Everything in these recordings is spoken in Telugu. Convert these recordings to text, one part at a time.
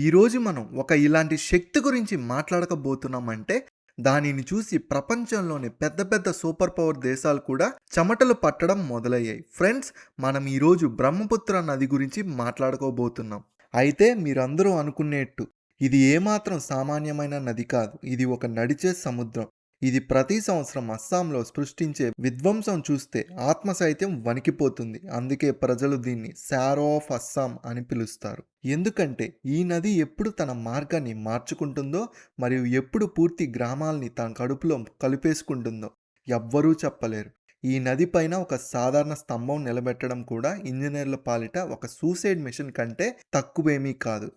ఈరోజు మనం ఇలాంటి శక్తి గురించి మాట్లాడకబోతున్నామంటే దానిని చూసి ప్రపంచంలోని పెద్ద పెద్ద సూపర్ పవర్ దేశాలు కూడా చెమటలు పట్టడం మొదలయ్యాయి. ఫ్రెండ్స్, మనం ఈరోజు బ్రహ్మపుత్ర నది గురించి మాట్లాడుకోబోతున్నాం. అయితే మీరందరూ అనుకునేట్టు ఇది ఏమాత్రం సామాన్యమైన నది కాదు. ఇది ఒక నడిచే సముద్రం. ఇది ప్రతి సంవత్సరం అస్సాంలో సృష్టించే విధ్వంసం చూస్తే ఆత్మ సైతం వణికిపోతుంది. అందుకే ప్రజలు దీన్ని శారో ఆఫ్ అస్సాం అని పిలుస్తారు. ఎందుకంటే ఈ నది ఎప్పుడు తన మార్గాన్ని మార్చుకుంటుందో మరియు ఎప్పుడు పూర్తి గ్రామాల్ని తన కడుపులో కలిపేసుకుంటుందో ఎవ్వరూ చెప్పలేరు. ఈ నది పైన ఒక సాధారణ స్తంభం నిలబెట్టడం కూడా ఇంజనీర్ల పాలిట ఒక సూసైడ్ మిషన్ కంటే తక్కువేమీ కాదు.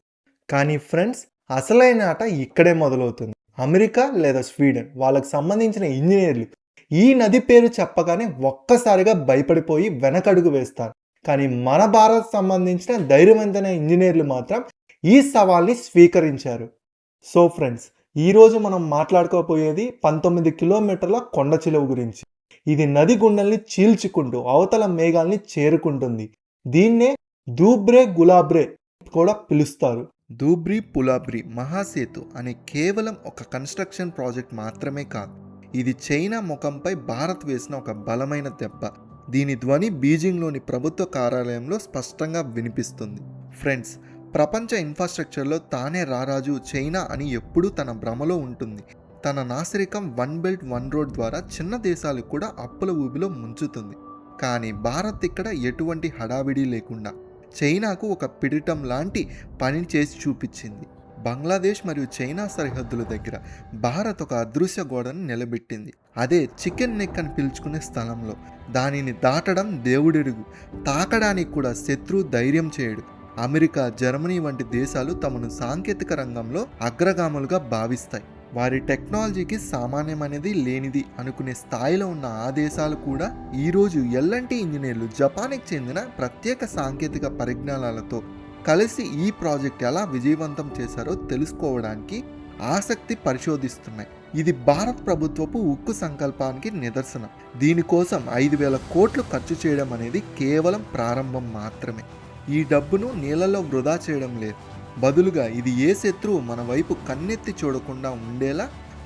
కానీ ఫ్రెండ్స్, అసలైన ఆట ఇక్కడే మొదలవుతుంది. అమెరికా లేదా స్వీడన్ వాళ్ళకు సంబంధించిన ఇంజనీర్లు ఈ నది పేరు చెప్పగానే ఒక్కసారిగా భయపడిపోయి వెనకడుగు వేస్తారు. కానీ మన భారత్ సంబంధించిన ధైర్యవంతమైన ఇంజనీర్లు మాత్రం ఈ సవాల్ని స్వీకరించారు. సో ఫ్రెండ్స్, ఈరోజు మనం మాట్లాడుకోపోయేది 19 కిలోమీటర్ల కొండ చిలువ గురించి. ఇది నది గుండెల్ని చీల్చుకుంటూ అవతల మేఘాల్ని చేరుకుంటుంది. దీన్నే దూబ్రే గులాబ్రే కూడా పిలుస్తారు. దూబ్రీ పులాబ్రీ మహాసేతు అనే కేవలం ఒక కన్స్ట్రక్షన్ ప్రాజెక్ట్ మాత్రమే కాదు. ఇది చైనా ముఖంపై భారత్ వేసిన ఒక బలమైన దెబ్బ. దీని ధ్వని బీజింగ్లోని ప్రభుత్వ కార్యాలయంలో స్పష్టంగా వినిపిస్తుంది. ఫ్రెండ్స్, ప్రపంచ ఇన్ఫ్రాస్ట్రక్చర్లో తానే రారాజు చైనా అని ఎప్పుడూ తన భ్రమలో ఉంటుంది. తన నాసిరికం వన్ బెల్ట్ వన్ రోడ్ ద్వారా చిన్న దేశాలు కూడా అప్పుల ఊబిలో ముంచుతుంది. కానీ భారత్ ఇక్కడ ఎటువంటి హడావిడి లేకుండా చైనాకు ఒక పిడిటం లాంటి పని చేసి చూపించింది. బంగ్లాదేశ్ మరియు చైనా సరిహద్దుల దగ్గర భారత్ ఒక అదృశ్య గోడను నిలబెట్టింది. అదే చికెన్ నెక్ అని పిలుచుకునే స్థలంలో. దానిని దాటడం దేవుడెరుగు. తాకడానికి కూడా శత్రువు ధైర్యం చేయడు. అమెరికా, జర్మనీ వంటి దేశాలు తమను సాంకేతిక రంగంలో అగ్రగాములుగా భావిస్తాయి. వారి టెక్నాలజీకి సామాన్యమనేది లేనిది అనుకునే స్థాయిలో ఉన్న ఆ దేశాలు కూడా ఈరోజు ఎల్ఎన్టీ ఇంజనీర్లు జపాన్కి చెందిన ప్రత్యేక సాంకేతిక పరిజ్ఞానాలతో కలిసి ఈ ప్రాజెక్ట్ ఎలా విజయవంతం చేశారో తెలుసుకోవడానికి ఆసక్తి పరిశోధిస్తున్నాయి. ఇది భారత్ ప్రభుత్వపు ఉక్కు సంకల్పానికి నిదర్శనం. దీనికోసం 5,000 కోట్లు ఖర్చు చేయడం అనేది కేవలం ప్రారంభం మాత్రమే. ఈ డబ్బును నీళ్ళలో వృధా చేయడం లేదు. బదులుగా ఇది ఏ శత్రువు మన వైపు కన్నెత్తి చూడకుండా ఉండేలా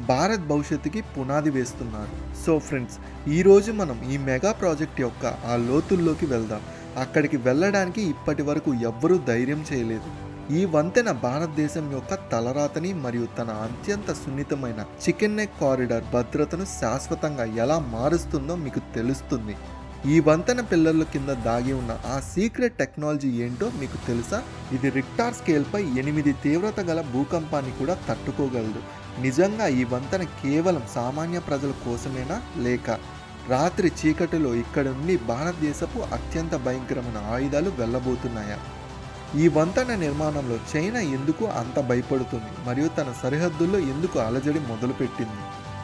భారత్ భవిష్యత్తుకి పునాది వేస్తున్నారు. సో ఫ్రెండ్స్, ఈరోజు మనం ఈ మెగా ప్రాజెక్ట్ యొక్క ఆ లోతుల్లోకి వెళ్దాం. అక్కడికి వెళ్ళడానికి ఇప్పటి వరకు ఎవ్వరూ ధైర్యం చేయలేదు. ఈ వంతెన భారతదేశం యొక్క తలరాతని మరియు తన అత్యంత సున్నితమైన చికెన్ నెక్ కారిడార్ భద్రతను శాశ్వతంగా ఎలా మారుస్తుందో మీకు తెలుస్తుంది. ఈ వంతెన పిల్లర్ల కింద దాగి ఉన్న ఆ సీక్రెట్ టెక్నాలజీ ఏంటో మీకు తెలుసా? ఇది రిక్టార్ స్కేల్పై 8 తీవ్రత గల భూకంపాన్ని కూడా తట్టుకోగలదు. నిజంగా ఈ వంతెన కేవలం సామాన్య ప్రజల కోసమేనా, లేక రాత్రి చీకటిలో ఇక్కడ నుండి భారతదేశపు అత్యంత భయంకరమైన ఆయుధాలు వెళ్ళబోతున్నాయా? ఈ వంతెన నిర్మాణంలో చైనా ఎందుకు అంత భయపడుతుంది మరియు తన సరిహద్దుల్లో ఎందుకు అలజడి మొదలుపెట్టింది?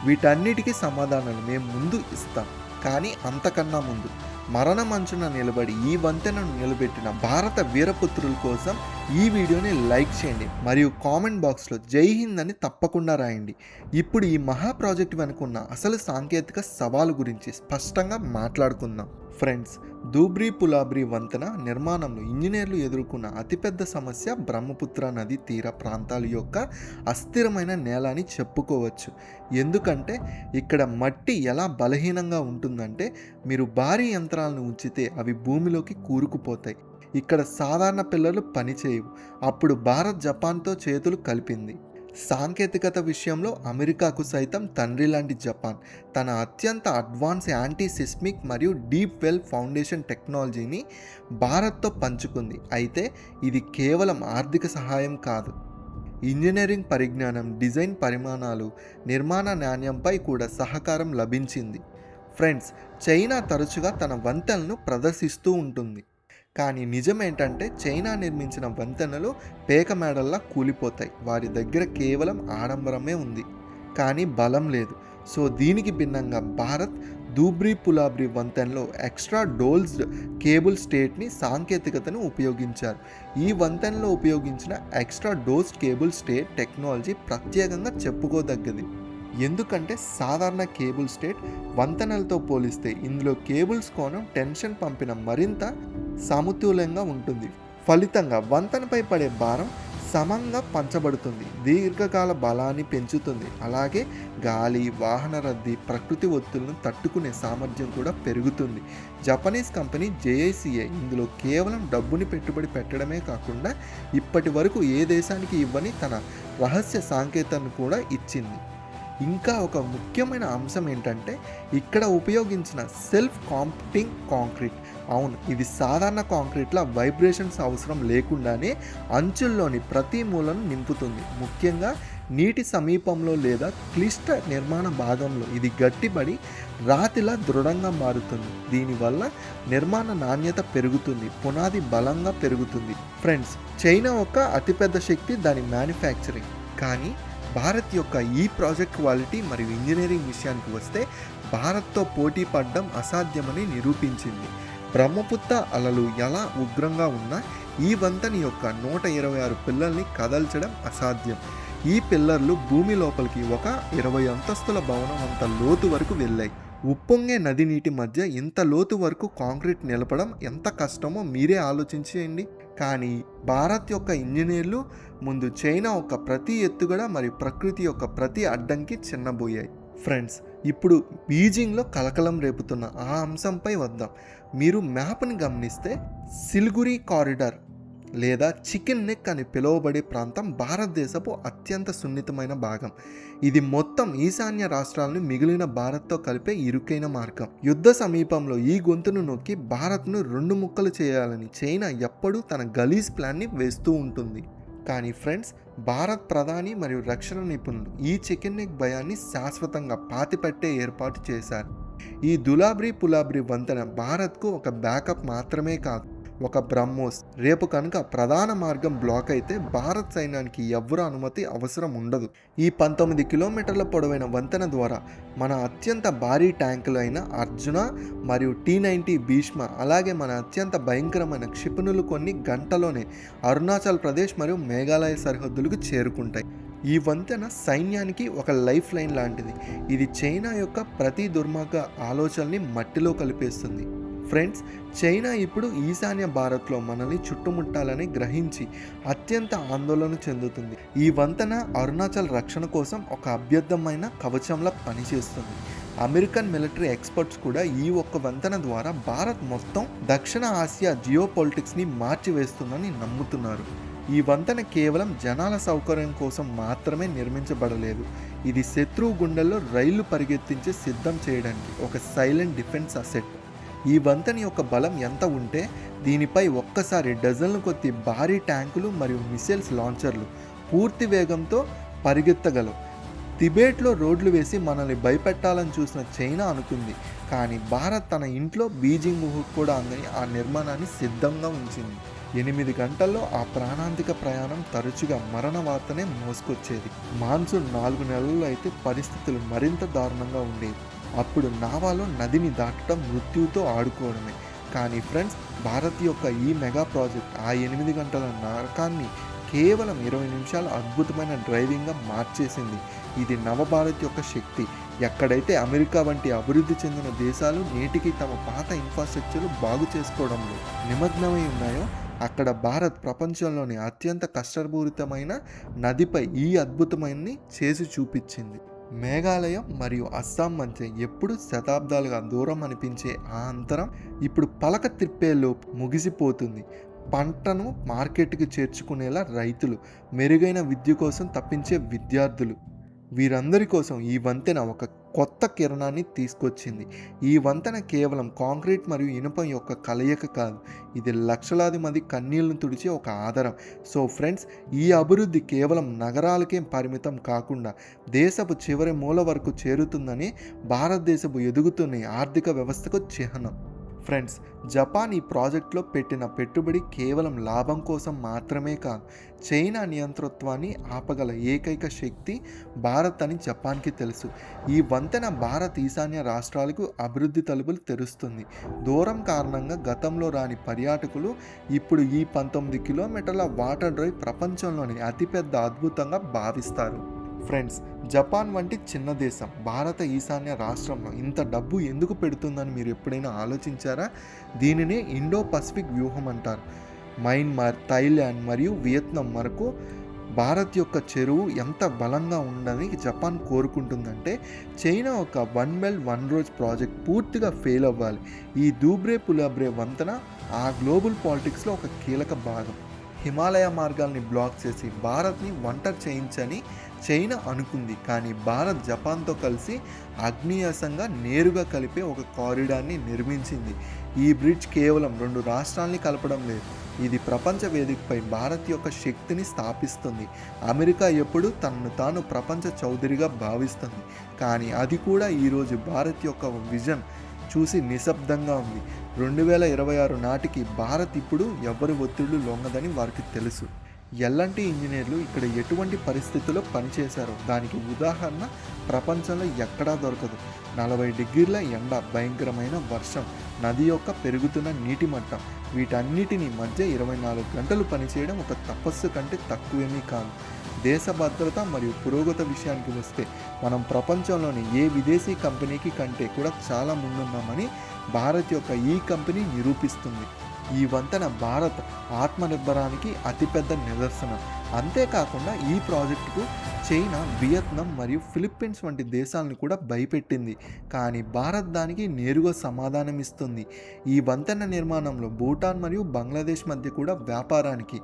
వీటన్నిటికీ సమాధానాలు మేము ముందు ఇస్తాం. కానీ అంతకన్నా ముందు మరణం అంచున నిలబడి ఈ వంతెనను నిలబెట్టిన భారత వీరపుత్రుల కోసం ఈ వీడియోని లైక్ చేయండి మరియు కామెంట్ బాక్స్లో జై హింద్ అని తప్పకుండా రాయండి. ఇప్పుడు ఈ మహా ప్రాజెక్ట్ వెనుకున్న అసలు సాంకేతిక సవాలు గురించి స్పష్టంగా మాట్లాడుకుందాం. ఫ్రెండ్స్, దూబ్రీ పులాబ్రీ వంతెన నిర్మాణంలో ఇంజనీర్లు ఎదుర్కొన్న అతిపెద్ద సమస్య బ్రహ్మపుత్ర నది తీర ప్రాంతాల యొక్క అస్థిరమైన నేల అని చెప్పుకోవచ్చు. ఎందుకంటే ఇక్కడ మట్టి ఎలా బలహీనంగా ఉంటుందంటే మీరు భారీ యంత్రాలను ఉంచితే అవి భూమిలోకి కూరుకుపోతాయి. ఇక్కడ సాధారణ పిల్లలు పనిచేయవు. అప్పుడు భారత్ జపాన్తో చేతులు కలిపింది. సాంకేతికత విషయంలో అమెరికాకు సైతం తండ్రి లాంటి జపాన్ తన అత్యంత అడ్వాన్స్ యాంటీ సిస్మిక్ మరియు డీప్ వెల్ ఫౌండేషన్ టెక్నాలజీని భారత్తో పంచుకుంది. అయితే ఇది కేవలం ఆర్థిక సహాయం కాదు. ఇంజనీరింగ్ పరిజ్ఞానం, డిజైన్ పరిమాణాలు, నిర్మాణ నాణ్యంపై కూడా సహకారం లభించింది. ఫ్రెండ్స్, చైనా తరచుగా తన వంతెనలను ప్రదర్శిస్తూ ఉంటుంది. కానీ నిజమేంటంటే చైనా నిర్మించిన వంతెనలు పేక మేడల్లా కూలిపోతాయి. వారి దగ్గర కేవలం ఆడంబరమే ఉంది, కానీ బలం లేదు. సో దీనికి భిన్నంగా భారత్ దూబ్రీ పులాబ్రీ వంతెనలో ఎక్స్ట్రా డోల్స్డ్ కేబుల్ స్టేట్ని సాంకేతికతను ఉపయోగించారు. ఈ వంతెనలో ఉపయోగించిన ఎక్స్ట్రా డోల్స్డ్ కేబుల్ స్టేట్ టెక్నాలజీ ప్రత్యేకంగా చెప్పుకోదగ్గది. ఎందుకంటే సాధారణ కేబుల్ స్టేట్ వంతెనలతో పోలిస్తే ఇందులో కేబుల్స్ కోణం టెన్షన్ పంపిన మరింత సమతుల్యంగా ఉంటుంది. ఫలితంగా వంతెనపై పడే భారం సమంగా పంచబడుతుంది. దీర్ఘకాల బలాన్ని పెంచుతుంది. అలాగే గాలి, వాహన రద్దీ, ప్రకృతి ఒత్తిళ్లను తట్టుకునే సామర్థ్యం కూడా పెరుగుతుంది. జపనీస్ కంపెనీ జేఐసిఏ ఇందులో కేవలం డబ్బుని పెట్టుబడి పెట్టడమే కాకుండా ఇప్పటి వరకు ఏ దేశానికి ఇవ్వని తన రహస్య సాంకేతాన్ని కూడా ఇచ్చింది. ఇంకా ఒక ముఖ్యమైన అంశం ఏంటంటే ఇక్కడ ఉపయోగించిన సెల్ఫ్ కాంపాక్టింగ్ కాంక్రీట్. అవును, ఇది సాధారణ కాంక్రీట్ల వైబ్రేషన్స్ అవసరం లేకుండానే అంచుల్లోని ప్రతి మూలను నింపుతుంది. ముఖ్యంగా నీటి సమీపంలో లేదా క్లిష్ట నిర్మాణ భాగంలో ఇది గట్టిపడి రాతిలా దృఢంగా మారుతుంది. దీనివల్ల నిర్మాణ నాణ్యత పెరుగుతుంది, పునాది బలంగా పెరుగుతుంది. ఫ్రెండ్స్, చైనా యొక్క అతిపెద్ద శక్తి దాని మ్యానుఫ్యాక్చరింగ్. కానీ భారత్ యొక్క ఈ ప్రాజెక్ట్ క్వాలిటీ మరియు ఇంజనీరింగ్ విషయానికి వస్తే భారత్తో పోటీ పడడం అసాధ్యమని నిరూపించింది. బ్రహ్మపుత్ర అలలు ఎలా ఉగ్రంగా ఉన్నా ఈ వంతెన యొక్క 126 పిల్లల్ని కదల్చడం అసాధ్యం. ఈ పిల్లర్లు భూమి లోపలికి ఒక 20 అంతస్తుల భవనం అంత లోతు వరకు వెళ్ళాయి. ఉప్పొంగే నది నీటి మధ్య ఇంత లోతు వరకు కాంక్రీట్ నిలపడం ఎంత కష్టమో మీరే ఆలోచించేయండి. కానీ భారత్ యొక్క ఇంజనీర్లు ముందు చైనా యొక్క ప్రతి ఎత్తుగడ మరియు ప్రకృతి యొక్క ప్రతి అడ్డంకి చిన్నబోయాయి. ఫ్రెండ్స్, ఇప్పుడు బీజింగ్లో కలకలం రేపుతున్న ఆ అంశంపై వద్దాం. మీరు మ్యాప్ని గమనిస్తే సిలిగురి కారిడార్ లేదా చికెన్ నెక్ అని పిలువబడే ప్రాంతం భారతదేశపు అత్యంత సున్నితమైన భాగం. ఇది మొత్తం ఈశాన్య రాష్ట్రాలను మిగిలిన భారత్తో కలిపే ఇరుకైన మార్గం. యుద్ధ సమీపంలో ఈ గొంతును నొక్కి భారత్ను 2 ముక్కలు చేయాలని చైనా ఎప్పుడూ తన గలీజ్ ప్లాన్ని వేస్తూ ఉంటుంది. కానీ ఫ్రెండ్స్, భారత్ ప్రధాని మరియు రక్షణ నిపుణులు ఈ చికెన్ నెక్ భయాన్ని శాశ్వతంగా పాతిపెట్టే ఏర్పాటు చేశారు. ఈ దులాబ్రీ పులాబ్రీ వంతెన భారత్కు ఒక బ్యాకప్ మాత్రమే కాదు, ఒక బ్రహ్మోస్. రేపు కనుక ప్రధాన మార్గం బ్లాక్ అయితే భారత్ సైన్యానికి ఎవ్వరూ అనుమతి అవసరం ఉండదు. ఈ 19 కిలోమీటర్ల పొడవైన వంతెన ద్వారా మన అత్యంత భారీ ట్యాంకులు అయిన అర్జున మరియు T-90 భీష్మ, అలాగే మన అత్యంత భయంకరమైన క్షిపణులు కొన్ని గంటలోనే అరుణాచల్ ప్రదేశ్ మరియు మేఘాలయ సరిహద్దులకు చేరుకుంటాయి. ఈ వంతెన సైన్యానికి ఒక లైఫ్ లైన్ లాంటిది. ఇది చైనా యొక్క ప్రతి దుర్మార్గ ఆలోచనని మట్టిలో కలిపేస్తుంది. ఫ్రెండ్స్, చైనా ఇప్పుడు ఈశాన్య భారత్లో మనల్ని చుట్టుముట్టాలని గ్రహించి అత్యంత ఆందోళన చెందుతుంది. ఈ వంతెన అరుణాచల్ రక్షణ కోసం ఒక అభ్యర్థమైన కవచంలా పనిచేస్తుంది. అమెరికన్ మిలిటరీ ఎక్స్పర్ట్స్ కూడా ఈ ఒక్క వంతెన ద్వారా భారత్ మొత్తం దక్షిణ ఆసియా జియోపాలిటిక్స్ని మార్చివేస్తుందని నమ్ముతున్నారు. ఈ వంతెన కేవలం జనాల సౌకర్యం కోసం మాత్రమే నిర్మించబడలేదు. ఇది శత్రువు గుండెల్లో రైళ్లు పరిగెత్తించి సిద్ధం చేయడానికి ఒక సైలెంట్ డిఫెన్స్ అసెట్. ఈ వంతెన యొక్క బలం ఎంత ఉంటే దీనిపై ఒక్కసారి డజన్ల కొద్ది భారీ ట్యాంకులు మరియు మిసైల్స్ లాంచర్లు పూర్తి వేగంతో పరిగెత్తగలవు. టిబెట్లో రోడ్లు వేసి మనల్ని భయపెట్టాలని చూసిన చైనా అనుకుంది, కానీ భారత్ తన ఇంట్లో బీజింగ్ ఊహకు కూడా అందని ఆ నిర్మాణాన్ని సిద్ధంగా ఉంచింది. 8 గంటల్లో ఆ ప్రాణాంతిక ప్రయాణం తరచుగా మరణ వార్తనే మోసుకొచ్చేది. మాన్సూన్ 4 నెలల్లో అయితే పరిస్థితులు మరింత దారుణంగా ఉండేవి. అప్పుడు నావాలో నదిని దాటడం మృత్యువుతో ఆడుకోవడమే. కానీ ఫ్రెండ్స్, భారత్ యొక్క ఈ మెగా ప్రాజెక్ట్ ఆ 8 గంటల నరకాన్ని కేవలం 20 నిమిషాల అద్భుతమైన డ్రైవింగ్గా మార్చేసింది. ఇది నవభారత్ యొక్క శక్తి. ఎక్కడైతే అమెరికా వంటి అభివృద్ధి చెందిన దేశాలు నేటికి తమ పాత ఇన్ఫ్రాస్ట్రక్చర్ బాగు చేసుకోవడంలో నిమగ్నమై ఉన్నాయో, అక్కడ భారత్ ప్రపంచంలోని అత్యంత కష్టపూరితమైన నదిపై ఈ అద్భుతమైనని చేసి చూపించింది. మేఘాలయ మరియు అస్సాం మధ్య ఎప్పుడు శతాబ్దాలుగా దూరం అనిపించే ఆ అంతరం ఇప్పుడు పలక త్రిప్పేలోపు ముగిసిపోతుంది. పంటను మార్కెట్కి చేర్చుకునేలా రైతులు, మెరుగైన విద్య కోసం తప్పించే విద్యార్థులు, వీరందరి కోసం ఈ వంతెన ఒక కొత్త కిరణాన్ని తీసుకొచ్చింది. ఈ వంతెన కేవలం కాంక్రీట్ మరియు ఇనుపం యొక్క కలయిక కాదు, ఇది లక్షలాది మంది కన్నీళ్లను తుడిచే ఒక ఆధారం. సో ఫ్రెండ్స్, ఈ అభివృద్ధి కేవలం నగరాలకే పరిమితం కాకుండా దేశపు చివరి మూల వరకు చేరుతుందని భారతదేశపు ఎదుగుతున్న ఆర్థిక వ్యవస్థకు చిహ్నం. ఫ్రెండ్స్, జపాన్ ఈ ప్రాజెక్టులో పెట్టిన పెట్టుబడి కేవలం లాభం కోసం మాత్రమే కాదు, చైనా నియంతృత్వాన్ని ఆపగల ఏకైక శక్తి భారత్ అని జపాన్కి తెలుసు. ఈ వంతెన భారత్ ఈశాన్య రాష్ట్రాలకు అభివృద్ధి తలుపులు తెరుస్తుంది. దూరం కారణంగా గతంలో రాని పర్యాటకులు ఇప్పుడు ఈ 19 కిలోమీటర్ల వాటర్ డ్రైవ్ ప్రపంచంలోని అతిపెద్ద అద్భుతంగా భావిస్తారు. ఫ్రెండ్స్, జపాన్ వంటి చిన్న దేశం భారత ఈశాన్య రాష్ట్రంలో ఇంత డబ్బు ఎందుకు పెడుతుందని మీరు ఎప్పుడైనా ఆలోచించారా? దీనినే ఇండో పసిఫిక్ వ్యూహం అంటారు. మయన్మార్, థాయిలాండ్ మరియు వియత్నాం వరకు భారత్ యొక్క చెరువు ఎంత బలంగా ఉందని జపాన్ కోరుకుంటుందంటే చైనా ఒక one belt one road project పూర్తిగా ఫెయిల్ అవ్వాలి. ఈ దూబ్రే పులాబ్రే వంతెన ఆ గ్లోబల్ పాలిటిక్స్లో ఒక కీలక భాగం. హిమాలయ మార్గాల్ని బ్లాక్ చేసి భారత్ని ఒంటరి చేయించని చైనా అనుకుంది. కానీ భారత్ జపాన్తో కలిసి ఆగ్నేయాసంగా నేరుగా కలిపే ఒక కారిడార్ని నిర్మించింది. ఈ బ్రిడ్జ్ కేవలం 2 రాష్ట్రాల్ని కలపడం లేదు, ఇది ప్రపంచ వేదికపై భారత్ యొక్క శక్తిని స్థాపిస్తుంది. అమెరికా ఎప్పుడూ తనను తాను ప్రపంచ చౌదరిగా భావిస్తుంది, కానీ అది కూడా ఈరోజు భారత్ యొక్క విజన్ చూసి నిశ్శబ్దంగా ఉంది. 2026 నాటికి భారత్ ఇప్పుడు ఎవరి ఒత్తిళ్లు లొంగదని వారికి తెలుసు. ఎల్ఎన్టీ ఇంజనీర్లు ఇక్కడ ఎటువంటి పరిస్థితుల్లో పనిచేశారో దానికి ఉదాహరణ ప్రపంచంలో ఎక్కడా దొరకదు. 40 డిగ్రీల ఎండ, భయంకరమైన వర్షం, నది యొక్క పెరుగుతున్న నీటి మట్టం, వీటన్నిటిని మధ్య 24 గంటలు పనిచేయడం ఒక తపస్సు కంటే తక్కువేమీ కాదు. దేశ భద్రత మరియు పురోగతి విషయానికి వస్తే మనం ప్రపంచంలోని ఏ విదేశీ కంపెనీకి కంటే కూడా చాలా ముందున్నామని భారత్ యొక్క ఈ కంపెనీ నిరూపిస్తుంది. ఈ వంతెన భారత్ ఆత్మనిర్భరానికి అతిపెద్ద నిదర్శనం. అంతేకాకుండా ఈ ప్రాజెక్టుకు చైనా, వియత్నాం మరియు ఫిలిప్పీన్స్ వంటి దేశాలను కూడా భయపెట్టింది, కానీ భారత్ దానికి నేరుగా సమాధానం ఇస్తుంది. ఈ వంతెన నిర్మాణంలో భూటాన్ మరియు బంగ్లాదేశ్ మధ్య కూడా వ్యాపారానికి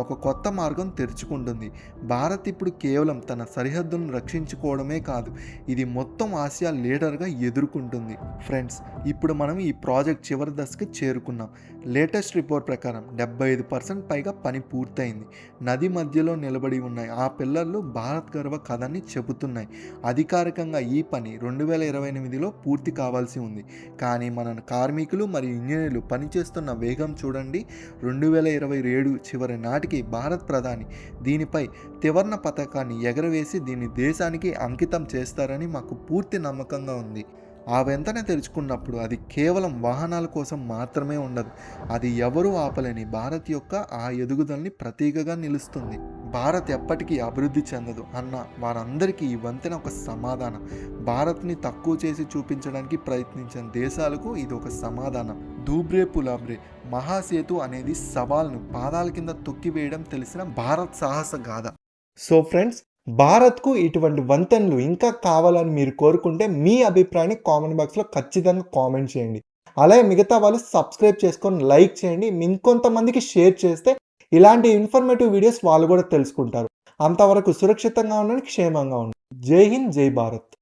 ఒక కొత్త మార్గం తెరుచుకుంటుంది. భారత్ ఇప్పుడు కేవలం తన సరిహద్దులను రక్షించుకోవడమే కాదు, ఇది మొత్తం ఆసియా లీడర్గా ఎదుర్కొంటుంది. ఫ్రెండ్స్, ఇప్పుడు మనం ఈ ప్రాజెక్ట్ చివరి దశకి చేరుకున్నాం. లేటెస్ట్ రిపోర్ట్ ప్రకారం 75% పైగా పని పూర్తయింది. నది మధ్యలో నిలబడి ఉన్నాయి ఆ పిల్లర్లు భారత్ గర్వ కథని చెబుతున్నాయి. అధికారికంగా ఈ పని 2028లో పూర్తి కావాల్సి ఉంది, కానీ మన కార్మికులు మరియు ఇంజనీర్లు పనిచేస్తున్న వేగం చూడండి. 2027 చివరి నాటికి భారత్ ప్రధాని దీనిపై త్రివర్ణ పతాకాన్ని ఎగరవేసి దీన్ని దేశానికి అంకితం చేస్తారని మాకు పూర్తి నమ్మకంగా ఉంది. ఆ వంతెన తెరుచుకున్నప్పుడు అది కేవలం వాహనాల కోసం మాత్రమే ఉండదు, అది ఎవరూ ఆపలేని భారత్ యొక్క ఆ ఎదుగుదలని ప్రతీకగా నిలుస్తుంది. భారత్ ఎప్పటికీ అభివృద్ధి చెందదు అన్న వారందరికీ ఈ వంతెన ఒక సమాధానం. భారత్ని తక్కువ చేసి చూపించడానికి ప్రయత్నించిన దేశాలకు ఇది ఒక సమాధానం. దూబ్రే పులాబ్రే మహాసేతు అనేది సవాల్ను పాదాల కింద తొక్కివేయడం తెలిసిన భారత్ సాహస గాథ. సో ఫ్రెండ్స్, భారత్కు ఇటువంటి వంతెనలు ఇంకా కావాలని మీరు కోరుకుంటే మీ అభిప్రాయాన్ని కామెంట్ బాక్స్లో ఖచ్చితంగా కామెంట్ చేయండి. అలాగే మిగతా వాళ్ళు సబ్స్క్రైబ్ చేసుకొని లైక్ చేయండి. ఇంకొంతమందికి షేర్ చేస్తే ఇలాంటి ఇన్ఫర్మేటివ్ వీడియోస్ వాళ్ళు కూడా తెలుసుకుంటారు. అంతవరకు సురక్షితంగా ఉండండి, క్షేమంగా ఉండండి. జై హింద్, జై భారత్.